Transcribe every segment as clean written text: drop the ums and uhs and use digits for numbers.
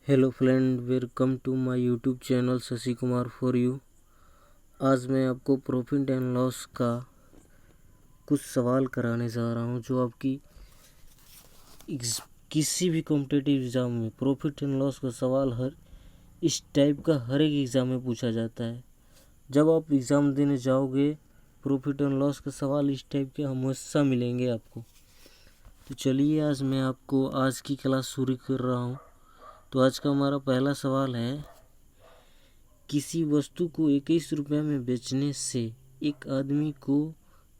Hello friend, welcome to my YouTube channel Shashi Kumar for you. आज मैं आपको प्रॉफिट एंड लॉस का कुछ सवाल कराने जा रहा हूं जो आपकी किसी भी कॉम्पिटिटिव एग्ज़ाम में प्रॉफिट एंड लॉस का सवाल इस टाइप का हर एक एग्ज़ाम में पूछा जाता है। जब आप एग्ज़ाम देने जाओगे प्रॉफिट एंड लॉस का सवाल इस टाइप के हमेशा मिलेंगे आपको। तो चलिए आज मैं आपको आज की क्लास शुरू कर रहा हूँ। तो आज का हमारा पहला सवाल है, किसी वस्तु को 21 रुपये में बेचने से एक आदमी को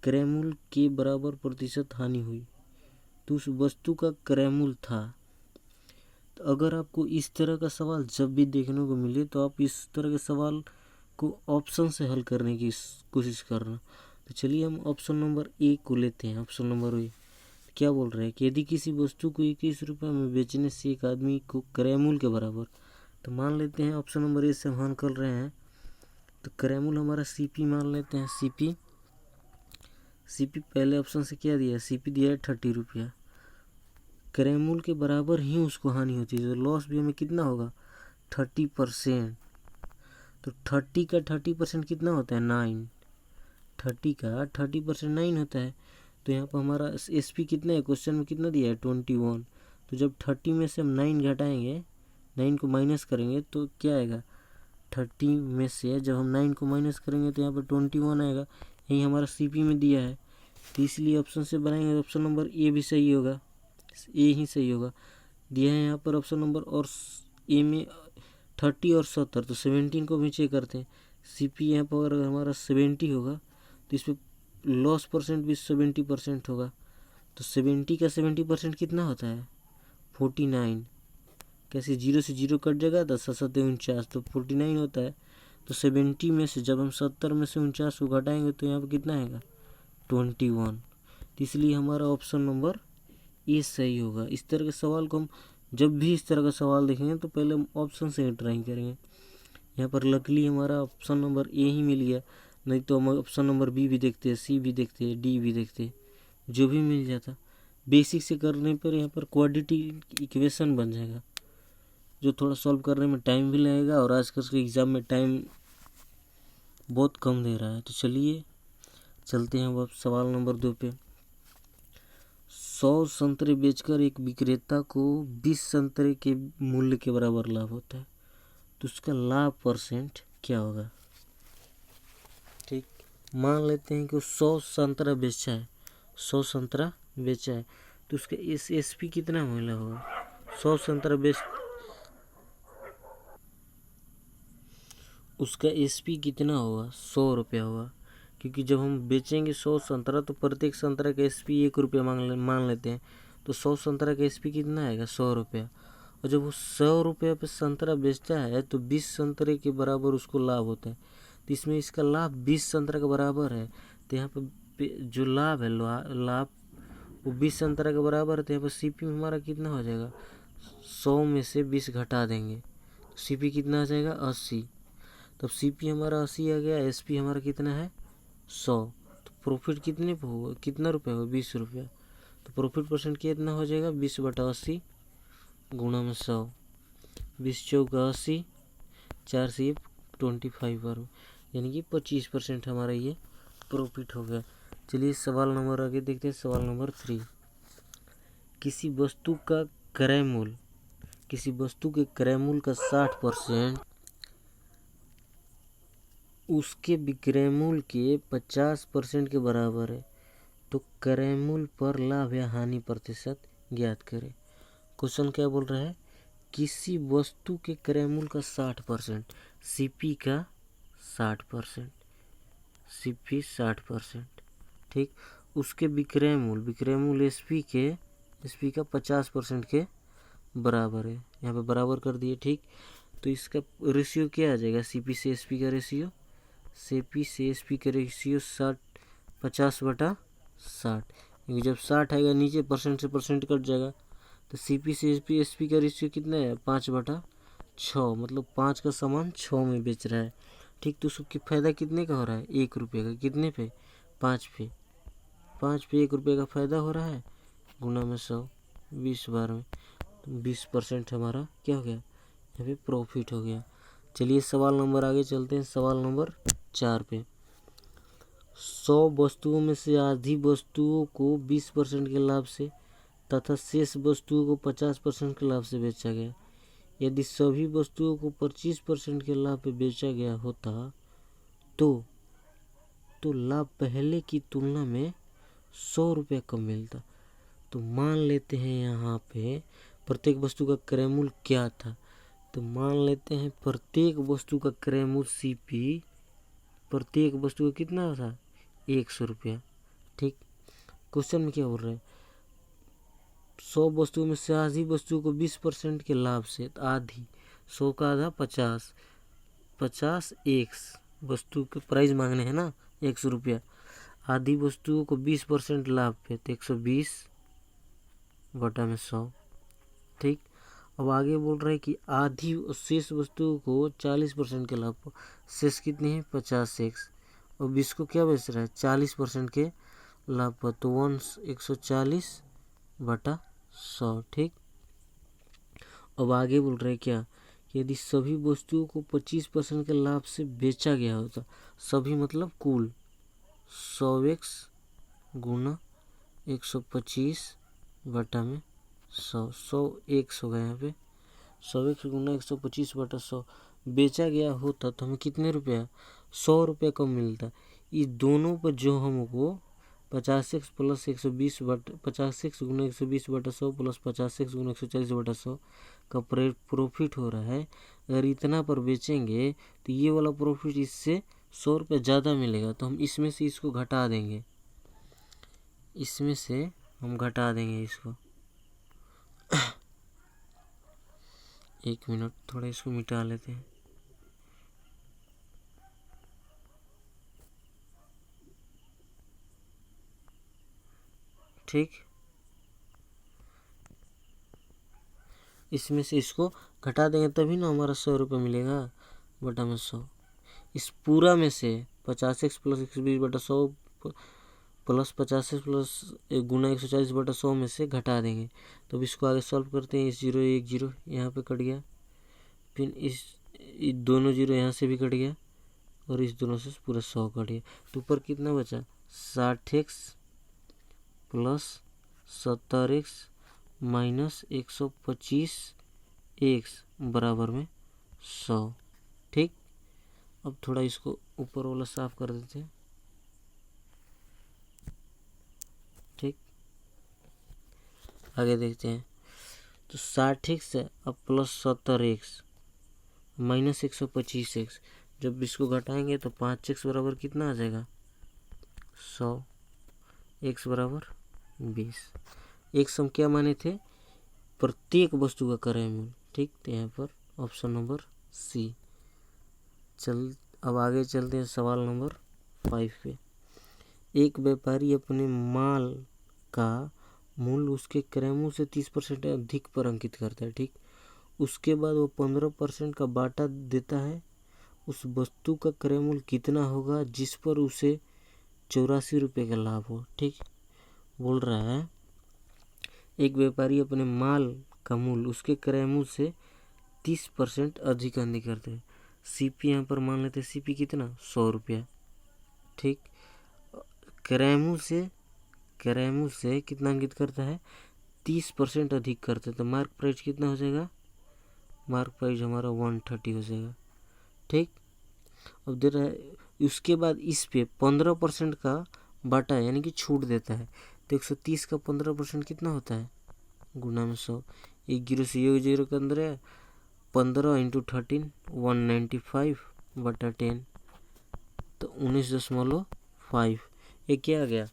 क्रय मूल्य के बराबर प्रतिशत हानि हुई, तो उस वस्तु का क्रय मूल्य था। तो अगर आपको इस तरह का सवाल जब भी देखने को मिले तो आप इस तरह के सवाल को ऑप्शन से हल करने की कोशिश करना। तो चलिए हम ऑप्शन नंबर ए को लेते हैं। ऑप्शन नंबर ए क्या बोल रहे हैं कि यदि किसी वस्तु को 21 रुपये में बेचने से एक आदमी को क्रय मूल्य के बराबर, तो मान लेते हैं ऑप्शन नंबर ए से हम हल कर रहे हैं। तो क्रय मूल्य हमारा सीपी मान लेते हैं। सीपी पहले ऑप्शन से क्या दिया है, सीपी दिया है 30 रुपया। क्रय मूल्य के बराबर ही उसको हानि होती है, तो लॉस भी हमें कितना होगा 30%। तो 30 का 30% कितना होता है 9। 30 का 30% 9 होता है। तो यहाँ पर हमारा एसपी कितना है, क्वेश्चन में कितना दिया है 21। तो जब 30 में से हम 9 घटाएंगे, 9 को माइनस करेंगे तो क्या आएगा, 30 में से जब हम 9 को माइनस करेंगे तो यहाँ पर 21 आएगा। यही हमारा सीपी में दिया है, तो इसलिए ऑप्शन से बनाएंगे तो ऑप्शन नंबर ए भी सही होगा, ए ही सही होगा। दिया है यहाँ पर ऑप्शन नंबर, और ए में 30 और 70, तो 17 को भी चेक करते हैं। सीपी यहाँ पर अगर हमारा 70 होगा तो इस पर लॉस परसेंट भी 70% होगा। तो 70 का 70% कितना होता है 49। कैसे, 0 से 0 कट जाएगा, 10 7 49, तो 49 होता है। तो 70 में से जब हम 70 में से 49 को घटाएंगे तो यहाँ पर कितना आएगा 21। तो इसलिए हमारा ऑप्शन नंबर ए सही होगा। इस तरह के सवाल को हम जब भी इस तरह का सवाल देखेंगे तो पहले हम ऑप्शन से ट्राई करेंगे। यहाँ पर लकीली हमारा ऑप्शन नंबर ए ही मिल गया, नहीं तो हम ऑप्शन नंबर बी भी देखते हैं, सी भी देखते हैं, डी भी देखते हैं, जो भी मिल जाता। बेसिक से करने पर यहाँ पर क्वाड्रेटिक इक्वेशन बन जाएगा, जो थोड़ा सॉल्व करने में टाइम भी लगेगा, और आजकल के एग्ज़ाम में टाइम बहुत कम दे रहा है। तो चलिए चलते हैं अब सवाल नंबर 2 पे। 100 संतरे बेचकर एक विक्रेता को 20 संतरे के मूल्य के बराबर लाभ होता है, तो उसका लाभ परसेंट क्या होगा। ठीक, मान लेते हैं कि 100 संतरा बेचा है, 100 संतरा बेचा है, तो उसका एसपी कितना मूल्य होगा। 100 संतरा उसका एसपी कितना होगा 100 रुपया होगा, क्योंकि जब हम बेचेंगे 100 संतरा तो प्रत्येक संतरा का एसपी 1 रुपया मान लेते हैं। तो 100 संतरा का एसपी कितना आएगा 100 रुपया। और जब वो 100 रुपया पे संतरा बेचता है तो 20 संतरे के बराबर उसको लाभ होता है। तो इसमें इसका लाभ 20 संतरा के बराबर है, तो यहाँ पर जो लाभ है लाभ वो 20 संतरा के बराबर है। तो यहाँ पर सीपी में हमारा कितना हो जाएगा, 100 में से 20 घटा देंगे तो सीपी कितना आ जाएगा 80। तब सीपी हमारा 80 आ गया, एसपी हमारा कितना है 100। तो प्रॉफिट कितने पे होगा, कितना रुपये होगा 20 रुपया। तो प्रॉफिट परसेंट कितना हो जाएगा 20/80 गुणा में 100। 20 चौका 80, 4 से 25 बार, यानी कि 25% हमारा ये प्रॉफिट हो गया। चलिए सवाल नंबर आगे देखते हैं। सवाल नंबर 3, किसी वस्तु का क्रय मूल्य, किसी वस्तु के क्रय मूल्य का 60% उसके विक्रय मूल्य के 50% के बराबर है, तो क्रय मूल्य पर लाभ या हानि प्रतिशत ज्ञात करें। क्वेश्चन क्या बोल रहा है, किसी वस्तु के क्रय मूल्य का 60%, सीपी का 60%, सीपी 60%, ठीक, उसके विक्रय मूल्य एसपी का 50% के बराबर है। यहाँ पे बराबर कर दिए, ठीक। तो इसका रेशियो क्या आ जाएगा, सीपी से एसपी का रेशियो, सीपी से एसपी का रेशियो 50/60, क्योंकि जब 60 आएगा नीचे परसेंट से परसेंट कट जाएगा। तो सीपी से एसपी का रेशियो कितना है 5/6, मतलब 5 का सामान 6 में बेच रहा है, ठीक। तो उसको फ़ायदा कितने का हो रहा है 1 रुपये का, कितने पे 5 पे, 5 पे 1 रुपये का फ़ायदा हो रहा है, गुणा में 100 20 बार में, तो 20% हमारा क्या हो गया यहाँ पे प्रॉफिट हो गया। चलिए सवाल नंबर आगे चलते हैं, सवाल नंबर 4 पे। 100 वस्तुओं में से आधी वस्तुओं को 20% के लाभ से तथा शेष वस्तुओं को 50% के लाभ से बेचा गया। यदि सभी वस्तुओं को 25% के लाभ पे बेचा गया होता तो लाभ पहले की तुलना में 100 रुपये कम मिलता। तो मान लेते हैं यहाँ पे प्रत्येक वस्तु का क्रय मूल्य क्या था। तो मान लेते हैं प्रत्येक वस्तु का क्रय मूल्य CP प्रत्येक वस्तु का कितना था, 100 रुपया। ठीक, क्वेश्चन में क्या बोल रहा है, 100 वस्तुओं में से आधी वस्तुओं को 20% के लाभ से, आधी 100 का आधा 50 एक्स वस्तु के प्राइस मांगने हैं ना 100 रुपया, आधी वस्तुओं को 20% लाभ पे तो 120 बटा में 100। ठीक, अब आगे बोल रहा है कि आधी शेष वस्तुओं को 40% के लाभ पर, शेष कितनी है 50 एक्स, और 20 को क्या बेच रहा है 40% के लाभ पर, तो 140 बटा 100। ठीक, अब आगे बोल रहे क्या, यदि सभी वस्तुओं को 25% के लाभ से बेचा गया होता, सभी मतलब कुल 100x गुना 125 बटा में 100x हो गया यहाँ पे, 100x गुना 125 बटा 100 बेचा गया होता तो हमें कितने रुपया 100 रुपया कम मिलता। इस दोनों पर जो हमको 50x प्लस 120 बटा 50x गुना 120 बटा 100 प्लस 50x गुना 140 बटा 100 का प्रॉफिट हो रहा है, अगर इतना पर बेचेंगे तो ये वाला प्रॉफिट इससे 100 रुपये ज़्यादा मिलेगा। तो हम इसमें से इसको घटा देंगे, इसमें से हम घटा देंगे इसको। 1 मिनट, थोड़ा इसको मिटा लेते हैं। ठीक, इसमें से इसको घटा देंगे तभी ना हमारा 100 रुपये मिलेगा बटा में 100। इस पूरा में से 50x प्लस 120 बटा 100 प्लस 50x प्लस गुना 140 बटा 100 में से घटा देंगे। तो अब इसको आगे सॉल्व करते हैं। इस 0 1 0 यहाँ पे कट गया, फिर इस दोनों 0 यहाँ से भी कट गया और इस दोनों से पूरा 100 कट गया। तो ऊपर कितना बचा 60x plus 70x minus 125x बराबर में 100। ठीक, अब थोड़ा इसको ऊपर वाला साफ कर देते हैं। ठीक, आगे देखते हैं। तो 60x है अब प्लस 70x माइनस 125x, जब इसको घटाएंगे तो 5x बराबर कितना आ जाएगा 100, x बराबर 20। x हम क्या माने थे, प्रत्येक वस्तु का क्रय मूल्य। ठीक, तो यहाँ पर ऑप्शन नंबर C। अब आगे चलते हैं सवाल नंबर 5 पे। एक व्यापारी अपने माल का मूल्य उसके क्रय मूल्य से 30% अधिक पर अंकित करता है। ठीक, उसके बाद वो 15% का बाटा देता है। उस वस्तु का क्रय मूल्य कितना होगा जिस पर उसे 84 रुपये का लाभ हो। ठीक, बोल रहा है एक व्यापारी अपने माल का मूल्य उसके क्रय मूल्य से 30% अधिक अंकित करते हैं। CP यहाँ पर मान लेते हैं, CP कितना 100 रुपया। ठीक, क्रय मूल्य से कितना अंकित करता है 30% अधिक करता है, तो मार्क प्राइस कितना हो जाएगा, मार्क प्राइस हमारा 130 हो जाएगा। ठीक, अब दे रहा है उसके बाद इस पे 15% का बाटा यानी कि छूट देता है। तो 130 का 15% कितना होता है गुना में 100, 1 0 से 1 0 के अंदर है 15 इंटू 13 195 बटा 10, तो 19.5। ये क्या आ गया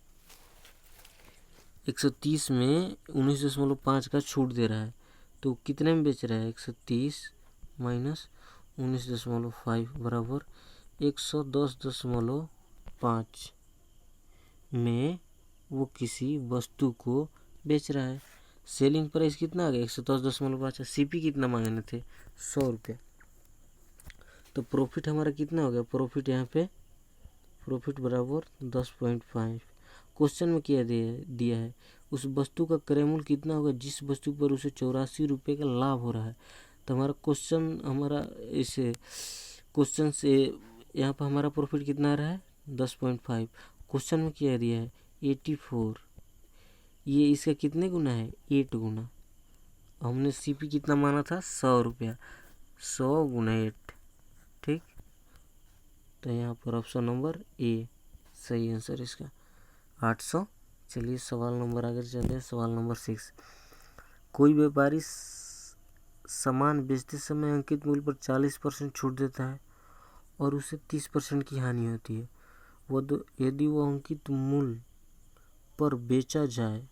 130 में 19.5 का छूट दे रहा है, तो कितने में बेच रहा है 130 माइनस 19.5 बराबर 110.5 में वो किसी वस्तु को बेच रहा है। सेलिंग प्राइस कितना आ गया 110.5। CP कितना मांगने थे 100 रुपये, तो प्रॉफिट हमारा कितना हो गया, प्रॉफिट यहाँ पे प्रॉफिट बराबर 10.5। क्वेश्चन में क्या दिया है उस वस्तु का क्रय मूल्य कितना होगा जिस वस्तु पर उसे 84 रुपये का लाभ हो रहा है। तो हमारा क्वेश्चन हमारा इसे क्वेश्चन से यहाँ पर हमारा प्रॉफिट कितना आ रहा है 10.5। क्वेश्चन में क्या दिया है 84। ये इसका कितने गुना है 8 गुना। हमने सीपी कितना माना था 100 रुपया, 100 गुना 8। ठीक, तो यहाँ पर ऑप्शन नंबर ए सही आंसर इसका 800। चलिए सवाल नंबर आगे चलते हैं। सवाल नंबर 6, कोई व्यापारी सामान बेचते समय अंकित मूल्य पर 40% छूट देता है और उसे 30% की हानि होती है। यदि वो अंकित मूल्य पर बेचा जाए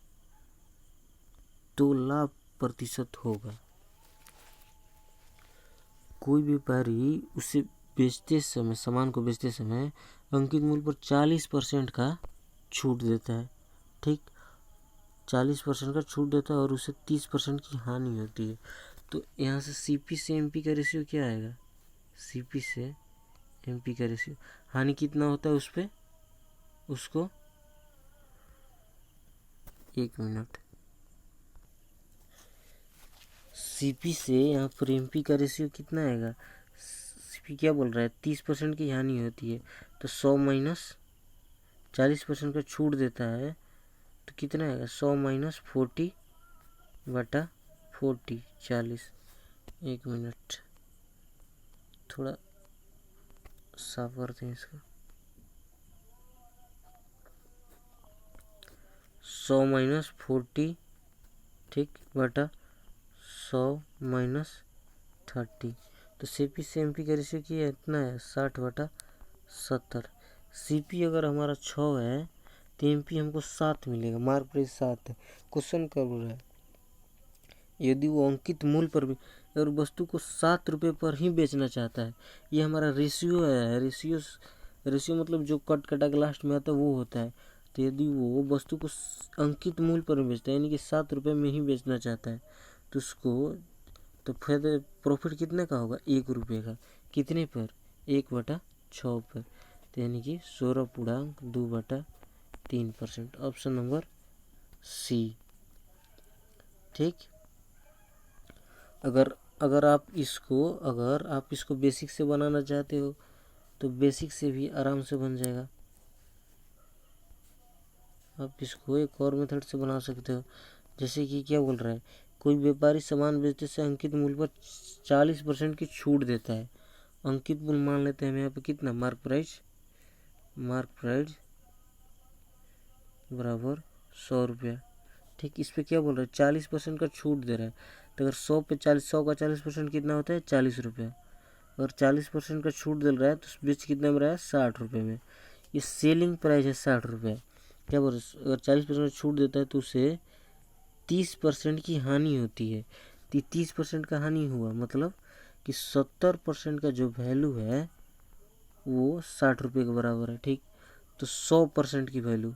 तो लाभ प्रतिशत होगा। कोई व्यापारी उसे बेचते समय, सामान को बेचते समय अंकित मूल्य पर 40% का छूट देता है। ठीक, 40% का छूट देता है और उसे 30% की हानि होती है। तो यहाँ से सीपी से एमपी का रेशियो क्या आएगा, सीपी से एमपी का रेशियो, हानि कितना होता है उस पर, उसको 1 मिनट। सीपी से यहाँ पर एमपी का रेशियो कितना आएगा, सीपी क्या बोल रहा है 30% की हानि होती है, तो 100 माइनस 40% का छूट देता है तो कितना आएगा 100 माइनस 40 बटा 40 40। 1 मिनट थोड़ा साफ करते हैं इसका। 100 माइनस 40 ठीक बटा 100 माइनस 30, तो सीपी से एमपी का रेशियो किया इतना है 60 बटा 70। सीपी अगर हमारा 6 है तो एमपी हमको 7 मिलेगा, मार्क प्राइस 7 है। क्वेश्चन कर रहा है यदि वो अंकित मूल्य पर भी अगर वस्तु को 7 रुपये पर ही बेचना चाहता है, ये हमारा रेशियो है। रेशियो मतलब जो कट कटा के लास्ट में आता है वो होता है। तो यदि वो वस्तु को अंकित मूल्य पर बेचता है यानी कि 7 रुपये में ही बेचना चाहता है तो उसको तो फिर प्रॉफिट कितने का होगा 1 रुपये का, कितने पर 1/6 पर, तो यानी कि 16.2/3%। Option number C. ठीक, अगर आप इसको बेसिक से बनाना चाहते हो तो बेसिक से भी आराम से बन जाएगा। आप इसको एक और मेथड से बना सकते हो, जैसे कि क्या बोल रहा है, कोई व्यापारी सामान बेचते से अंकित मूल्य पर 40% की छूट देता है। अंकित मूल्य मान लेते हैं हम यहाँ पे कितना, मार्क प्राइस बराबर 100 रुपया। ठीक, इस पे क्या बोल रहा है 40% का छूट दे रहा है, तो अगर 100 का 40% कितना होता है 40 रुपया। अगर 40% का छूट दे रहा है तो बेच कितने में रहा है 60 रुपये में। ये सेलिंग प्राइस है 60 रुपया। क्या बोल रहे, अगर 40% छूट देता है तो उसे 30% की हानि होती है। तो 30% का हानि हुआ मतलब कि 70% का जो वैल्यू है वो 60 रुपये के बराबर है। ठीक, तो 100% की वैल्यू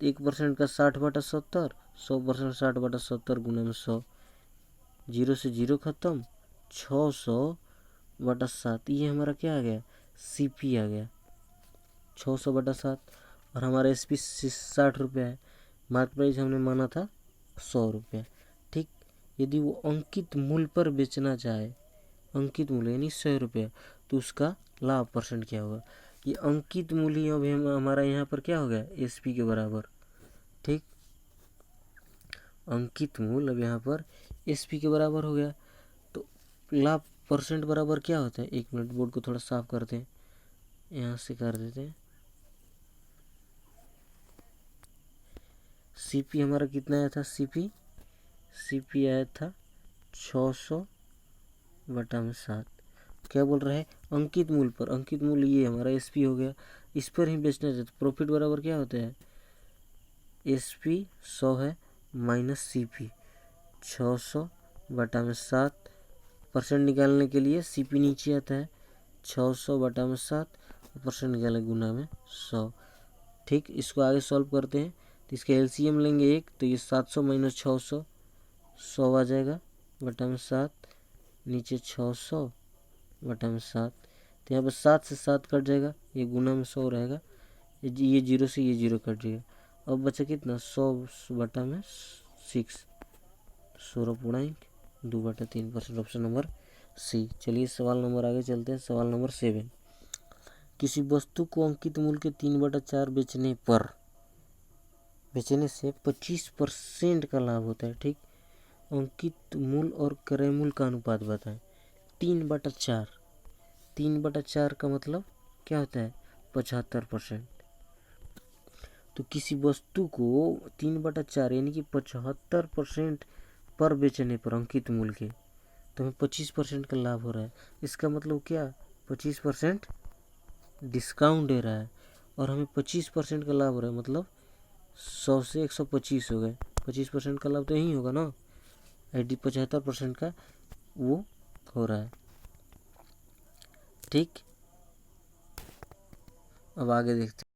1% का 60/70, 100% 60/70 गुना में 100, 0 से 0 खत्म, 600/7। ये हमारा क्या आ गया सीपी आ गया 600/7। और हमारा एसपी 60 रुपया है, मार्क प्राइस हमने माना था 100 रुपया। ठीक, यदि वो अंकित मूल्य पर बेचना चाहे, अंकित मूल्य यानी 100 रुपया, तो उसका लाभ परसेंट क्या होगा। ये अंकित मूल्य अभी हमारा यहाँ पर क्या हो गया एसपी के बराबर। ठीक, अंकित मूल्य अब यहाँ पर एसपी के बराबर हो गया, तो लाभ परसेंट बराबर क्या होता है। 1 मिनट बोर्ड को थोड़ा साफ करते हैं, यहाँ से कर देते हैं। सीपी हमारा कितना आया था, सीपी आया था 600/7। क्या बोल रहा है अंकित मूल्य पर, अंकित मूल्य ये हमारा एसपी हो गया, इस पर ही बेचना चाहते। प्रॉफिट बराबर क्या होता है एसपी 100 है माइनस सीपी 600/7। परसेंट निकालने के लिए सीपी नीचे आता है 600/7, परसेंट निकाले गुना में 100। ठीक, इसको आगे सॉल्व करते हैं तो इसका एलसीएम लेंगे 1, तो ये 700 माइनस 600 100 आ जाएगा बटा में 7, नीचे 600/7। तो यहाँ पर 7 से 7 कट जाएगा, ये गुना में 100 रहेगा, ये 0 से ये 0 कट जाएगा। अब बचा कितना 100/6, 16 पूर्णांक 2/3%, ऑप्शन नंबर सी। चलिए सवाल नंबर आगे चलते हैं। सवाल नंबर 7, किसी वस्तु को अंकित मूल्य के 3/4 बेचने से 25% का लाभ होता है। ठीक, अंकित मूल्य और क्रय मूल्य का अनुपात बताएं। 3/4, 3/4 का मतलब क्या होता है? 75%। तो किसी वस्तु को 3/4 यानी कि 75% पर बेचने पर अंकित मूल्य के, तो हमें 25% का लाभ हो रहा है। इसका मतलब क्या? 25% डिस्काउंट दे रहा है और हमें 25% का लाभ हो रहा है, मतलब 100 से 125 हो गए। 25% का लाभ तो यही होगा ना, 75% का वो हो रहा है। ठीक, अब आगे देखते हैं।